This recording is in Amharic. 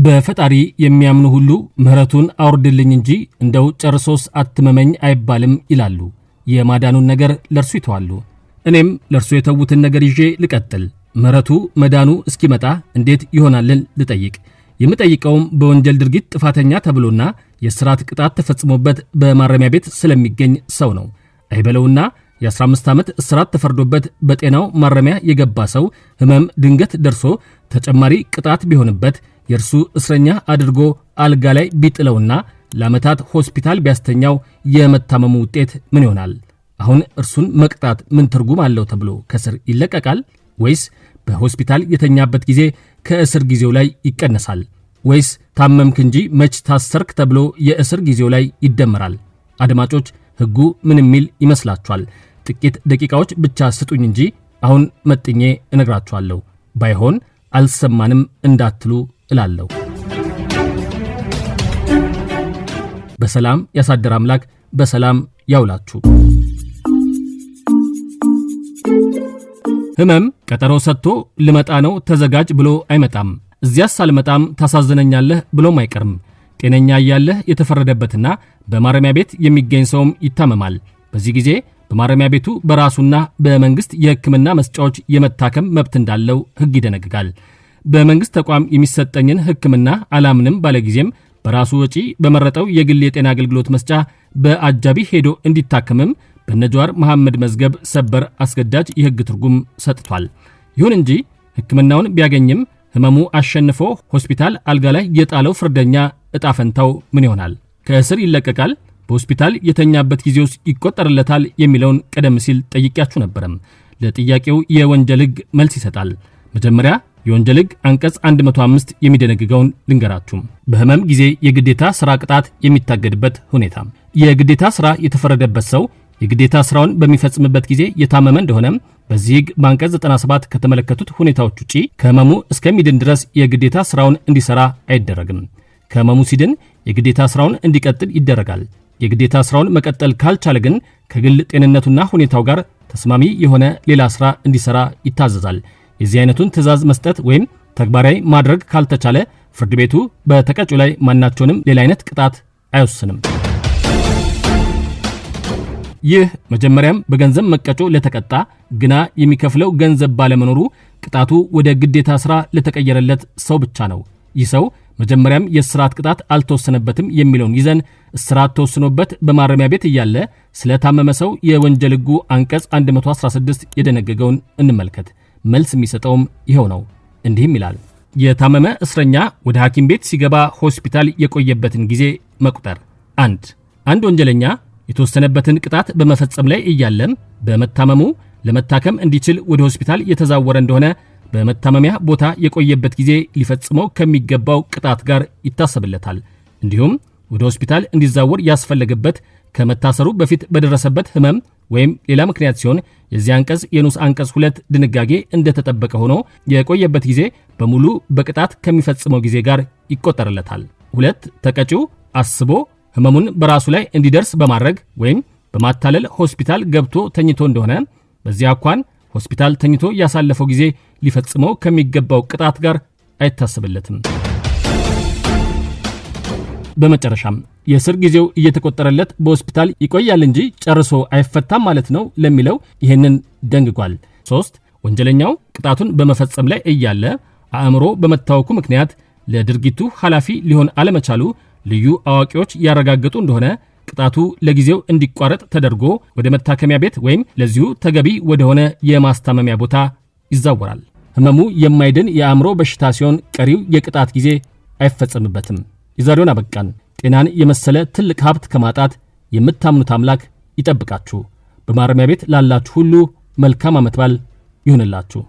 በፈጣሪ የሚያምኑ ሁሉ ምህረቱን አውርድልኝ እንጂ እንደው ጨርሶስ አትመመኝ አይባልም ይላሉ። የማዳኑን ነገር ለርሱ ይተዋሉ። እኔም ለርሱ የተውትን ነገር ይዤ ልቀጥል። ምህረቱ መዳኑ እስኪመጣ እንዴት ይሆናልን ልጠይቅ። የምጠይቀውም በወንጀል ድርጊት ጥፋተኛ ተብሎና የሥርዓት ቅጣት ተፈጽሞበት በማረሚያ ቤት ስለሚገኝ ሰው ነው። አይበለውና የ15 ዓመት እስራት ተፈርዶበት በጤናው ማረሚያ የገባ ሰው ህመም ድንገት ደርሶ ተጨማሪ ቅጣት ቢሆንበት የእርሱ እስረኛ አድርጎ አልጋ ላይ ቢጥለውና ለዓመታት ሆስፒታል ቢያስተኛው የመታመሙ ውጤት ምን ይሆናል? አሁን እርሱን መቅጣት ምን ትርጉም አለው ተብሎ ከእስር ይለቀቃል? ወይስ በሆስፒታል የተኛበት ጊዜ ከእስር ጊዜው ላይ ይቀነሳል? ወይስ ታመምክ እንጂ መች ታሰርክ ተብሎ የእስር ጊዜው ላይ ይደመራል? አድማጮች ሕጉ ምን የሚል ይመስላችኋል? ጥቂት ደቂቃዎች ብቻ ስጡኝ እንጂ አሁን መጥኜ እነግራችኋለሁ። ባይሆን አልሰማንም እንዳትሉ እላለሁ። በሰላም ያሳደረ አምላክ በሰላም ያውላችሁ። ህመም ቀጠሮ ሰጥቶ ልመጣ ነው ተዘጋጅ ብሎ አይመጣም። እዚያስ አልመጣም ታሳዝነኛለህ ብሎም አይቀርም። ጤነኛ እያለህ የተፈረደበትና በማረሚያ ቤት የሚገኝ ሰውም ይታመማል። በዚህ ጊዜ በማረሚያ ቤቱ በራሱና በመንግስት የሕክምና መስጫዎች የመታከም መብት እንዳለው ሕግ ይደነግጋል። በመንግስት ተቋም የሚሰጠኝን ሕክምና አላምንም ባለጊዜም በራሱ ወጪ በመረጠው የግል የጤና አገልግሎት መስጫ በአጃቢ ሄዶ እንዲታከምም በነጃዋር መሐመድ መዝገብ ሰበር አስገዳጅ የሕግ ትርጉም ሰጥቷል። ይሁን እንጂ ሕክምናውን ቢያገኝም ህመሙ አሸንፎ ሆስፒታል አልጋ ላይ የጣለው ፍርደኛ እጣ ፈንታው ምን ይሆናል? ከእስር ይለቀቃል? በሆስፒታል የተኛበት ጊዜ ውስጥ ይቆጠርለታል? የሚለውን ቀደም ሲል ጠይቄያችሁ ነበረም። ለጥያቄው የወንጀል ሕግ መልስ ይሰጣል። መጀመሪያ የወንጀል ሕግ አንቀጽ 105 የሚደነግገውን ልንገራችሁ። በህመም ጊዜ የግዴታ ሥራ ቅጣት የሚታገድበት ሁኔታ። የግዴታ ሥራ የተፈረደበት ሰው የግዴታ ሥራውን በሚፈጽምበት ጊዜ የታመመ እንደሆነ በዚህ ሕግ በአንቀጽ 97 ከተመለከቱት ሁኔታዎች ውጪ ከህመሙ እስከሚድን ድረስ የግዴታ ሥራውን እንዲሰራ አይደረግም። ከህመሙ ሲድን የግዴታ ሥራውን እንዲቀጥል ይደረጋል። የግዴታ ሥራውን መቀጠል ካልቻለ ግን ከግል ጤንነቱና ሁኔታው ጋር ተስማሚ የሆነ ሌላ ሥራ እንዲሰራ ይታዘዛል። የዚህ አይነቱን ትዕዛዝ መስጠት ወይም ተግባራዊ ማድረግ ካልተቻለ ፍርድ ቤቱ በተቀጩ ላይ ማናቸውንም ሌላ አይነት ቅጣት አይወስንም። ይህ መጀመሪያም በገንዘብ መቀጮ ለተቀጣ ግና የሚከፍለው ገንዘብ ባለመኖሩ ቅጣቱ ወደ ግዴታ ሥራ ለተቀየረለት ሰው ብቻ ነው። ይህ ሰው መጀመሪያም የእስራት ቅጣት አልተወሰነበትም የሚለውን ይዘን እስራት ተወስኖበት በማረሚያ ቤት እያለ ስለታመመ ሰው የወንጀል ሕጉ አንቀጽ 116 የደነገገውን እንመልከት። መልስ የሚሰጠውም ይኸው ነው። እንዲህም ይላል። የታመመ እስረኛ ወደ ሐኪም ቤት ሲገባ ሆስፒታል የቆየበትን ጊዜ መቁጠር። አንድ ወንጀለኛ የተወሰነበትን ቅጣት በመፈጸም ላይ እያለም በመታመሙ ለመታከም እንዲችል ወደ ሆስፒታል የተዛወረ እንደሆነ በመታመሚያ ቦታ የቆየበት ጊዜ ሊፈጽመው ከሚገባው ቅጣት ጋር ይታሰብለታል። እንዲሁም ወደ ሆስፒታል እንዲዛወር ያስፈለገበት ከመታሰሩ በፊት በደረሰበት ህመም ወይም ሌላ ምክንያት ሲሆን የዚህ አንቀጽ የንዑስ አንቀጽ 2 ድንጋጌ እንደተጠበቀ ሆኖ የቆየበት ጊዜ በሙሉ በቅጣት ከሚፈጽመው ጊዜ ጋር ይቆጠርለታል። 2 ተቀጪው አስቦ ህመሙን በራሱ ላይ እንዲደርስ በማድረግ ወይም በማታለል ሆስፒታል ገብቶ ተኝቶ እንደሆነ በዚያ እንኳን ሆስፒታል ተኝቶ ያሳለፈው ጊዜ ሊፈጽመው ከሚገባው ቅጣት ጋር አይታሰብለትም። በመጨረሻም የእስር ጊዜው እየተቆጠረለት በሆስፒታል ይቆያል እንጂ ጨርሶ አይፈታም ማለት ነው ለሚለው ይህንን ደንግጓል። 3 ወንጀለኛው ቅጣቱን በመፈጸም ላይ እያለ አእምሮ በመታወኩ ምክንያት ለድርጊቱ ኃላፊ ሊሆን አለመቻሉ ልዩ አዋቂዎች ያረጋገጡ እንደሆነ ቅጣቱ ለጊዜው እንዲቋረጥ ተደርጎ ወደ መታከሚያ ቤት ወይም ለዚሁ ተገቢ ወደሆነ የማስታመሚያ ቦታ ይዛወራል። ህመሙ የማይድን የአእምሮ በሽታ ሲሆን ቀሪው የቅጣት ጊዜ አይፈጸምበትም። የዛሬውን አበቃን። ጤናን የመሰለ ትልቅ ሀብት ከማጣት የምታምኑት አምላክ ይጠብቃችሁ። በማረሚያ ቤት ላላችሁ ሁሉ መልካም ዓመት በዓል ይሁንላችሁ።